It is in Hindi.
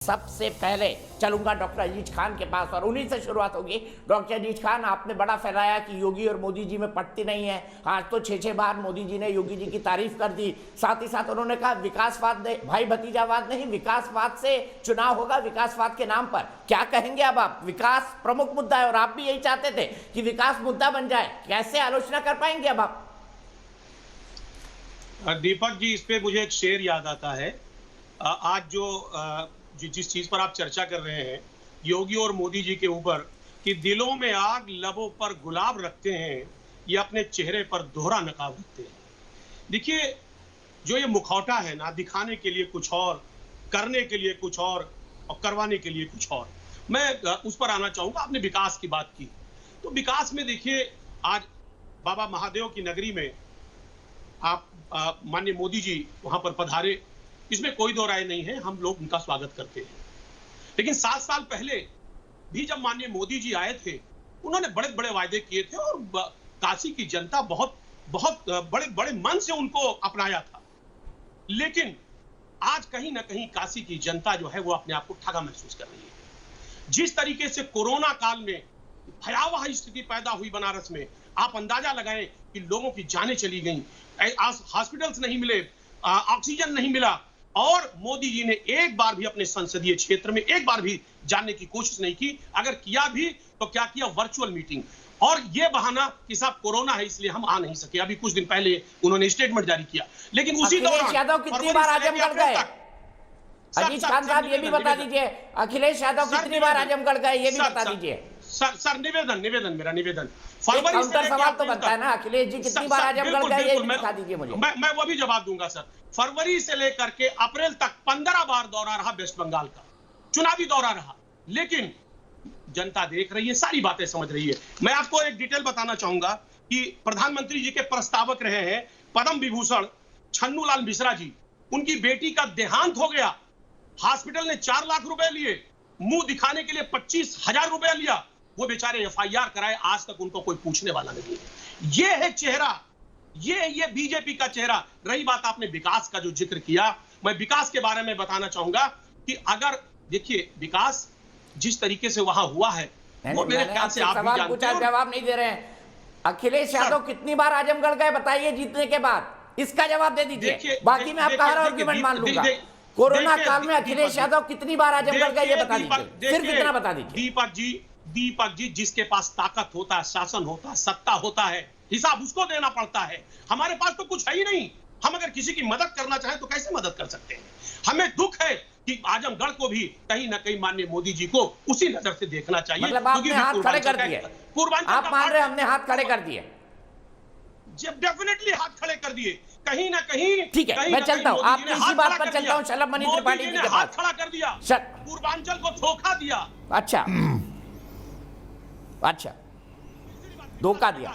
सबसे पहले चलूंगा डॉक्टर अजीज खान के पास और उन्हीं से शुरुआत होगी। डॉक्टर अजीज खान, आपने बड़ा फैलाया कि योगी और मोदी जी में पटती नहीं है। आज तो 6 बार मोदी जी ने योगी जी की तारीफ कर दी। साथ ही साथ उन्होंने कहा विकासवाद भाई भतीजावाद नहीं, विकासवाद से चुनाव होगा, विकासवाद के नाम पर। क्या कहेंगे अब आप? विकास प्रमुख मुद्दा है और आप भी यही चाहते थे कि विकास मुद्दा बन जाए। कैसे आलोचना कर पाएंगे अब आप? दीपक जी, इस पे मुझे एक शेर याद आता है। आज जिस चीज पर आप चर्चा कर रहे हैं, योगी और मोदी जी के ऊपर, कि दिलों में आग लबों पर गुलाब रखते हैं, ये अपने चेहरे पर दोहरा नकाब रखते हैं। देखिए, जो ये मुखौटा है ना, दिखाने के लिए कुछ और, करने के लिए कुछ और करवाने के लिए कुछ और। मैं उस पर आना चाहूंगा। आपने विकास की बात की, तो विकास में देखिए, आज बाबा महादेव की नगरी में आप माननीय मोदी जी वहां पर पधारे, इसमें कोई दो राय नहीं है, हम लोग उनका स्वागत करते हैं। लेकिन 7 साल पहले भी जब माननीय मोदी जी आए थे, उन्होंने बड़े बड़े वायदे किए थे और काशी की जनता बहुत बड़े बड़े मन से उनको अपनाया था। लेकिन आज कहीं ना कहीं काशी की जनता जो है वो अपने आप को ठगा महसूस कर रही है। जिस तरीके से कोरोना काल में भयावह स्थिति पैदा हुई बनारस में, आप अंदाजा लगाएं कि लोगों की जानें चली गई, हॉस्पिटल्स नहीं मिले, ऑक्सीजन नहीं मिला, और मोदी जी ने एक बार भी अपने संसदीय क्षेत्र में एक बार भी जानने की कोशिश नहीं की। अगर किया भी तो क्या किया? वर्चुअल मीटिंग, और यह बहाना कि साहब कोरोना है इसलिए हम आ नहीं सके। अभी कुछ दिन पहले उन्होंने स्टेटमेंट जारी किया। लेकिन उसी दौरान यादव कितनी बार आजमगढ़ गए? अजीज खान साहब, ये भी बता दीजिए। अखिलेश यादव कितनी बार आजमगढ़ गए, ये भी बता दीजिए। सर निवेदन मेरा निवेदन, फरवरी से सवाल तो बनता है ना, अखिलेश जी कितनी बार आजमगढ़ गए, ये भी बता दीजिए मुझे। मैं वो भी जवाब दूंगा सर। फरवरी से लेकर के अप्रैल तक 15 बार दौरा रहा वेस्ट बंगाल का, चुनावी दौरा रहा। लेकिन जनता देख रही है, सारी बातें समझ रही है। मैं आपको एक डिटेल बताना चाहूंगा कि प्रधानमंत्री जी के प्रस्तावक रहे हैं पद्म विभूषण छन्नू लाल मिश्रा जी। उनकी बेटी का देहांत हो गया, हॉस्पिटल ने 4 लाख रुपए लिए, मुंह दिखाने के लिए 25,000 रुपया लिया। वो बेचारे FIR कराए, आज तक उनको कोई पूछने वाला नहीं है। ये है चेहरा, ये बीजेपी का चेहरा। रही बात आपने विकास का जो जिक्र किया, मैं विकास के बारे में बताना चाहूंगा कि अगर देखिए विकास जिस तरीके से वहां हुआ है, वो मेरे ख्याल से आप भी जानते हैं। जवाब नहीं दे रहे हैं। अखिलेश यादव कितनी बार आजमगढ़ गए बताइए जीतने के बाद, इसका जवाब दे दीजिए। बाकी मैं आपका हर आर्गुमेंट मान लूंगा। कोरोना काल में अखिलेश यादव कितनी बार आजमगढ़ गए, ये बता दीजिए, सिर्फ इतना बता दीजिए। दीपक जी, जिसके पास ताकत होता है, शासन होता है, सत्ता होता है, हिसाब उसको देना पड़ता है। हमारे पास तो कुछ है ही नहीं। हम अगर किसी की मदद करना चाहें तो कैसे मदद कर सकते हैं? हमें दुख है कि आजमगढ़ को भी कहीं ना कहीं माननीय मोदी जी को उसी नजर से देखना चाहिए। मतलब आपने हाथ खड़े कर दिए, आप मान रहे हमने हाथ खड़े कर दिए? जब डेफिनेटली हाथ खड़े कर दिए, कहीं ना कहीं। ठीक है, मैं चलता हूं, आपने इसी बात पर चलता हूं। शलभ मणि त्रिपाठी जी के पास हाथ खड़ा कर दिया, पूर्वांचल को धोखा दिया। अच्छा, धोखा दिया।